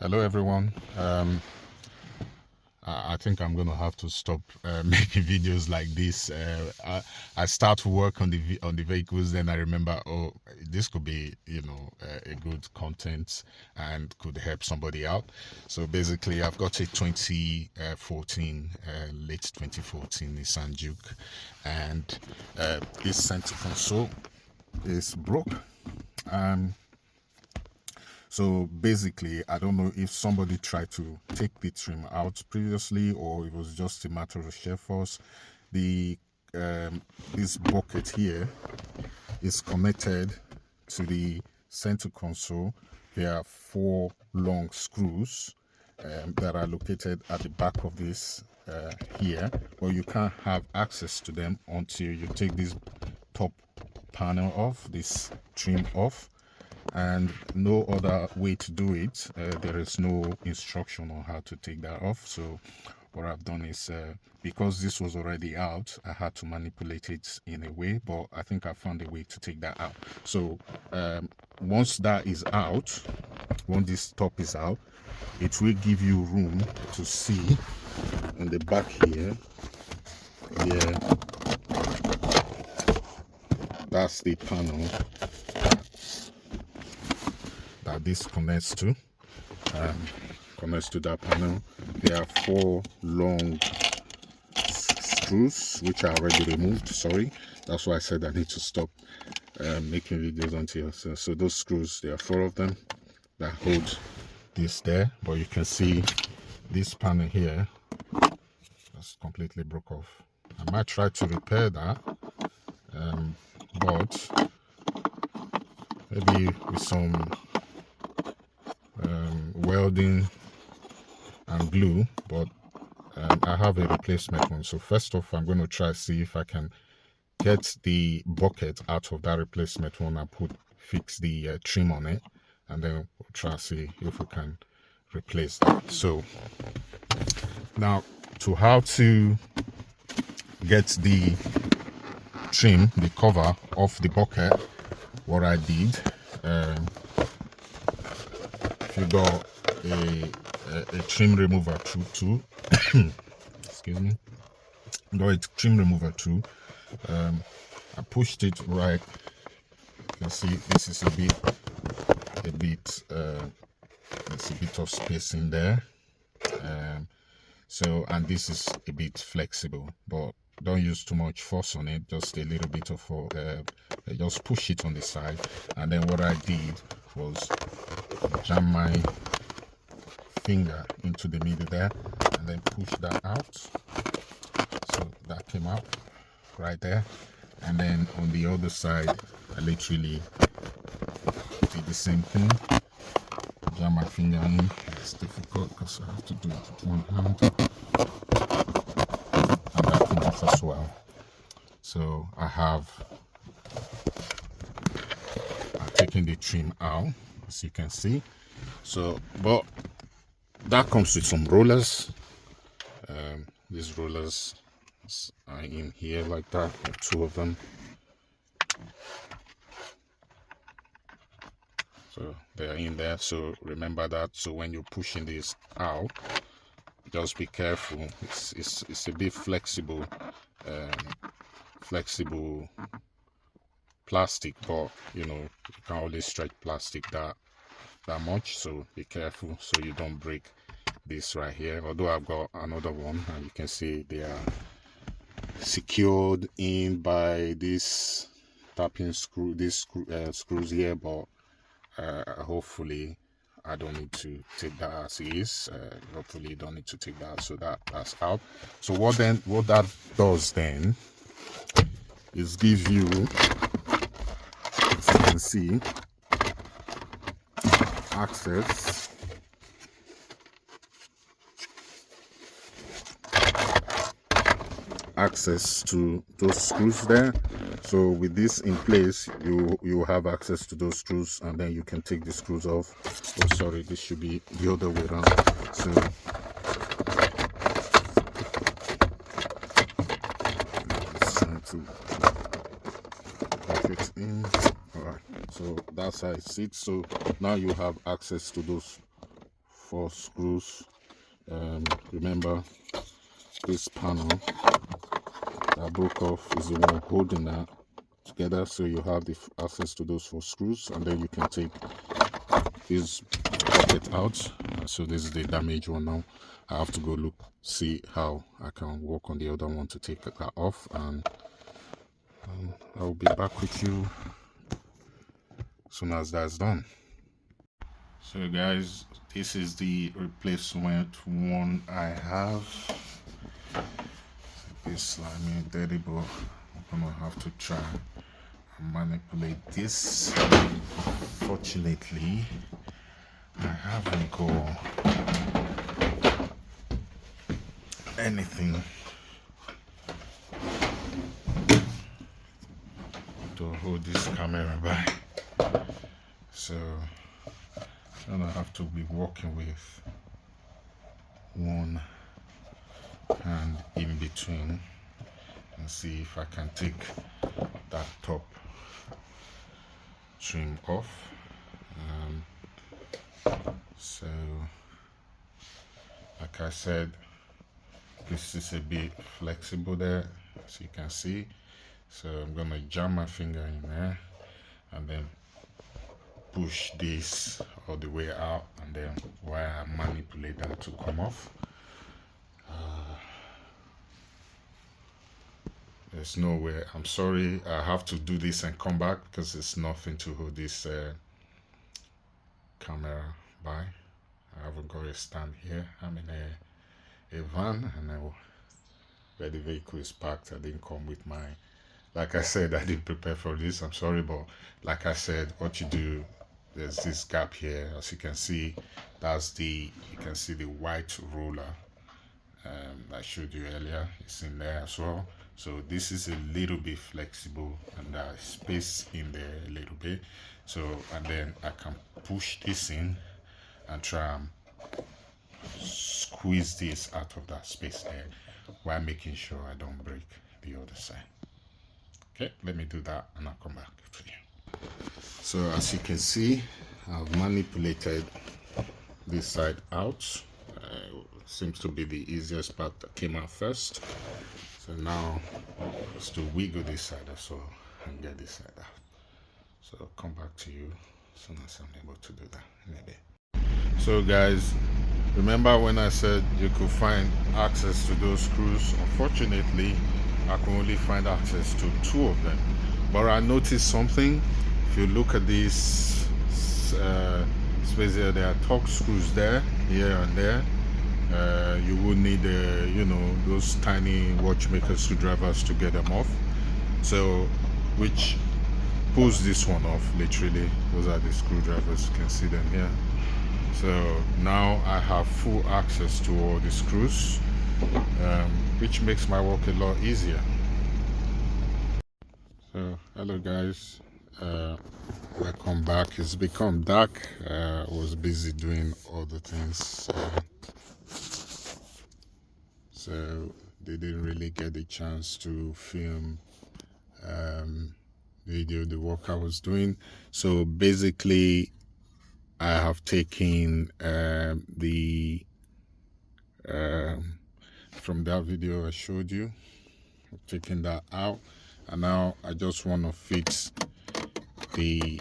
Hello everyone. I think I'm gonna have to stop making videos like this. I start to work on the vehicles, then I remember, oh, this could be, a good content and could help somebody out. So basically, I've got a 2014, late 2014 Nissan Juke, and this center console is broke. So basically, I don't know if somebody tried to take the trim out previously or it was just a matter of sheer force. The this bucket here is connected to the center console. There are 4 long screws that are located at the back of this here, but you can't have access to them until you take this top panel off, this trim off, and no other way to do it. There is no instruction on how to take that off. So what I've done is, because this was already out, I had to manipulate it in a way, but I think I found a way to take that out. So once that is out, once this top is out, it will give you room to see in the back here. Yeah, that's the panel that this connects to. Connects to that panel. There are 4 long screws which are already removed. Sorry, that's why I said I need to stop making videos until so those screws, there are 4 of them that hold this there, but you can see this panel here that's completely broke off. I might try to repair that, but maybe with some welding and glue, but I have a replacement one. So first off, I'm going to try see if I can get the bucket out of that replacement one and fix the trim on it, and then we'll try see if we can replace that. So now, to how to get the trim, the cover off the bucket, what I did, if you got a trim remover tool excuse me, got a trim remover tool, I pushed it right. You can see this is a bit there's a bit of space in there, so, and this is a bit flexible, but don't use too much force on it, just a little bit of just push it on the side. And then what I did was jam my finger into the middle there and then push that out. So that came out right there. And then on the other side, I literally did the same thing. Jam my finger in. It's difficult because I have to do it with one hand. And that came off as well. So I've taken the trim out, as you can see. So, but that comes with some rollers. These rollers are in here like that, 2 of them. So they are in there, so remember that. So when you're pushing this out, just be careful. It's a bit flexible, flexible plastic, but you can't always stretch plastic that much, so be careful so you don't break this right here. Although I've got another one, and you can see they are secured in by this tapping screw, screws here, but hopefully I don't need to take that as is. Hopefully you don't need to take that, so that's out. So what that does then is give you, as you can see, access to those screws there. So with this in place, you have access to those screws, and then you can take the screws off. Oh, sorry, this should be the other way around. So just trying to pop it in. All right, so that's how it sits. So now you have access to those 4 screws. Remember, this panel that broke off is the one holding that together, so you have the access to those 4 screws, and then you can take this bucket out. So this is the damaged one. Now I have to go see how I can work on the other one to take that off, and I'll be back with you as soon as that's done. So guys, this is the replacement one I have. It's slimy and dirty, but I'm gonna have to try and manipulate this. Fortunately, I haven't got anything to hold this camera by, so I'm gonna have to be working with one hand in between and see if I can take that top trim off. So like I said, this is a bit flexible there, as you can see. So I'm gonna jam my finger in there and then push this all the way out, and then while I manipulate that to come off. There's no way. I'm sorry, I have to do this and come back because there's nothing to hold this camera by. I haven't got a stand here. I'm in a van, and where the vehicle is parked, I didn't come with my, like I said, I didn't prepare for this. I'm sorry, but like I said, what you do, there's this gap here, as you can see. That's you can see the white roller I showed you earlier. It's in there as well. So this is a little bit flexible, and there's space in there a little bit. So, and then I can push this in and try and squeeze this out of that space there, while making sure I don't break the other side. Okay, let me do that and I'll come back to you. So as you can see, I've manipulated this side out. Seems to be the easiest part that came out first. So now it's to wiggle this side as well and get this side out. So I'll come back to you as soon as I'm able to do that in a bit. So guys, remember when I said you could find access to those screws? Unfortunately, I can only find access to 2 of them. But I noticed something. If you look at these space here, there are torque screws there, here and there. You would need you know, those tiny watchmaker screwdrivers to get them off. So which pulls this one off, literally. Those are the screwdrivers, you can see them here. So now I have full access to all the screws, which makes my work a lot easier. So hello guys, welcome back. It's become dark. I was busy doing other things, so they didn't really get the chance to film video the work I was doing. So basically I have taken from that video I showed you, I've taken that out, and now I just want to fix the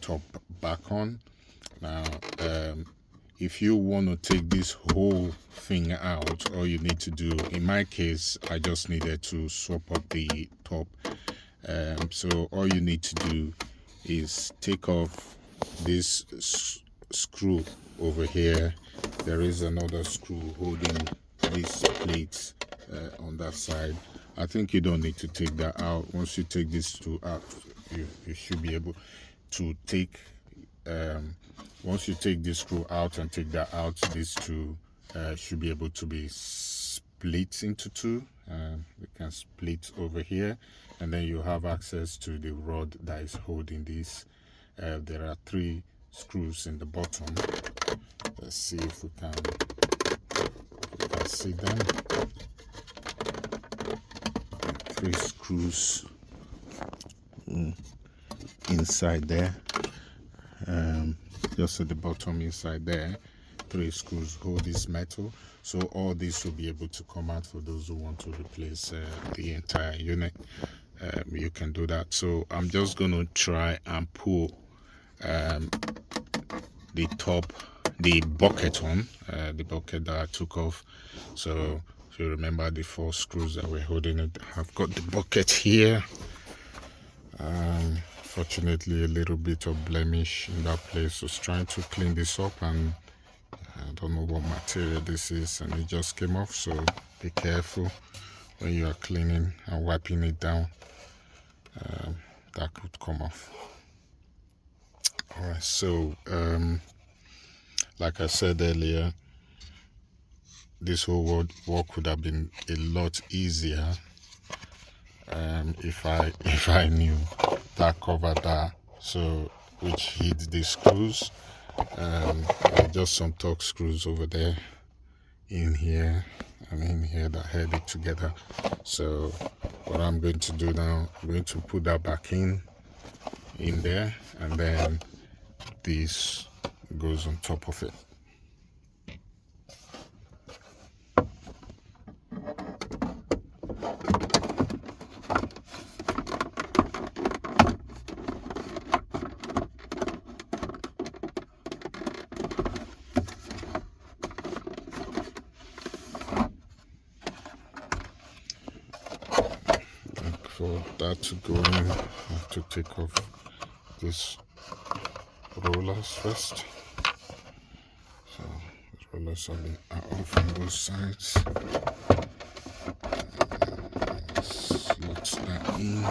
top back on. Now if you want to take this whole thing out, all you need to do, in my case, I just needed to swap up the top. So all you need to do is take off this screw over here. There is another screw holding these plates on that side. I think you don't need to take that out. Once you take these two out, you should be able to take once you take this screw out and take that out, these two should be able to be split into 2. We can split over here, and then you have access to the rod that is holding this. There are 3 screws in the bottom. Let's see if we can see them. 3 screws inside there. just at the bottom inside there. 3 screws hold this metal, so all this will be able to come out for those who want to replace the entire unit. You can do that. So I'm just going to try and pull the bucket on, the bucket that I took off. So if you remember the 4 screws that were holding it, I've got the bucket here. Fortunately, a little bit of blemish in that place. So I was trying to clean this up, and I don't know what material this is, and it just came off. So be careful when you are cleaning and wiping it down. That could come off. All right, so like I said earlier, this whole work would have been a lot easier if I knew that covered that, so which hid the screws. Just some torque screws over there, in here and in here, that held it together. So what I'm going to do now, I'm going to put that back in there, and then this goes on top of it. For that to go in, I have to take off these rollers first. So the rollers are off on both sides. Slot that in.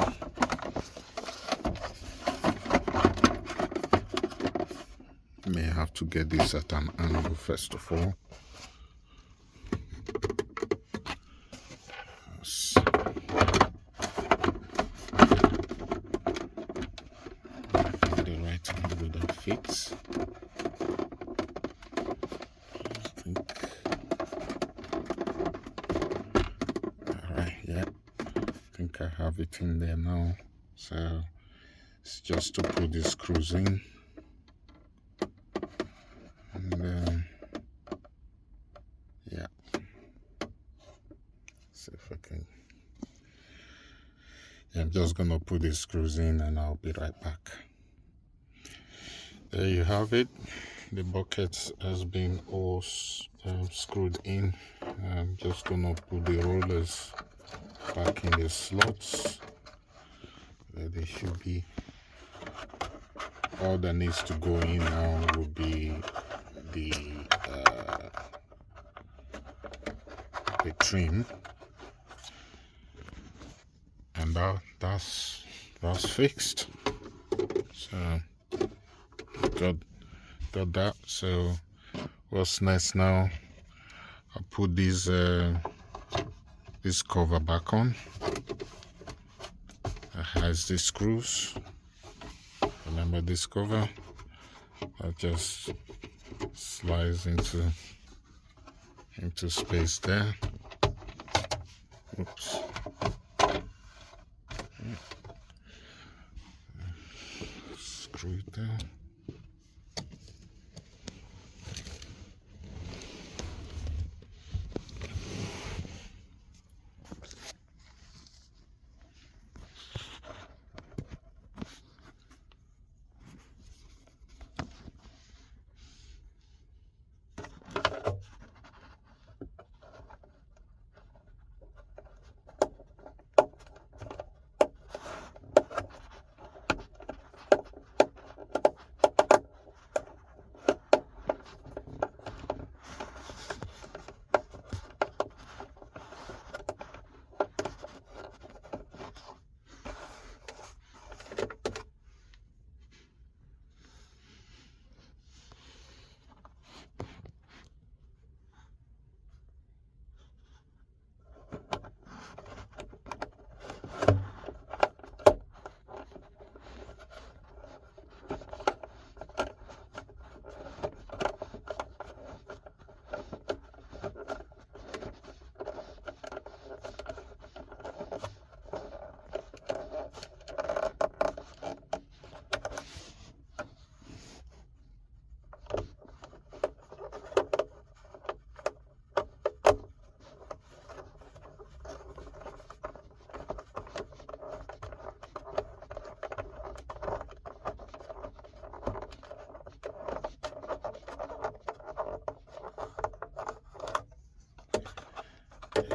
May have to get this at an angle first of all. The right angle that fits. Alright, yeah. I think I have it in there now. So it's just to put the screws in. And then, yeah. See if I can. Yeah, I'm just gonna put the screws in and I'll be right back. There you have it. The bucket has been all screwed in. I'm just gonna put the rollers back in the slots where they should be. All that needs to go in now will be the trim, and that's fixed. So got that. So what's next now? I'll put this cover back on. It has the screws. Remember this cover? That just slides into space there. Oops. Screw it down.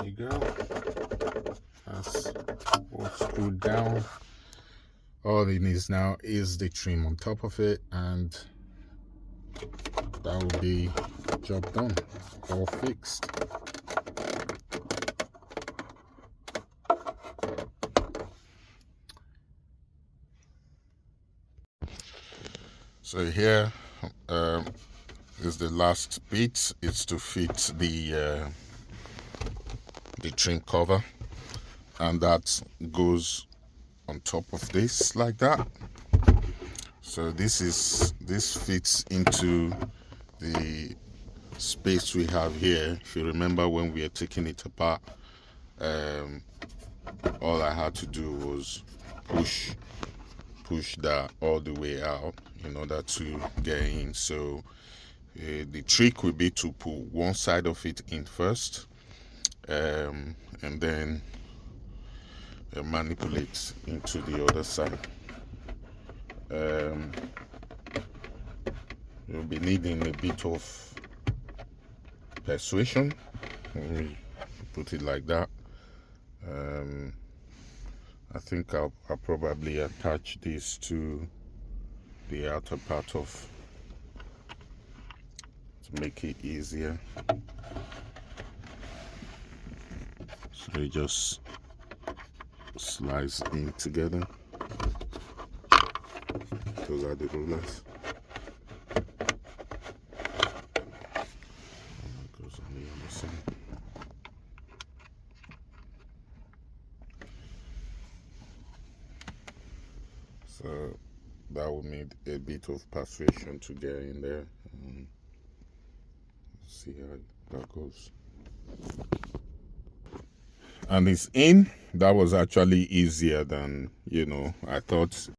you go. That's all screwed down. All it needs now is the trim on top of it, and that will be job done, all fixed. So here is the last bit. It's to fit the trim cover, and that goes on top of this like that. So this fits into the space we have here. If you remember when we are taking it apart, all I had to do was push that all the way out in order to get in. So the trick would be to pull one side of it in first, and then manipulate into the other side. You'll be needing a bit of persuasion. Let me put it like that. I think I'll probably attach this to the outer part of, to make it easier. So it just slides in together. Those are the rollers. Goes on the other side. So that will need a bit of persuasion to get in there. See how that goes. And it's in. That was actually easier than, I thought.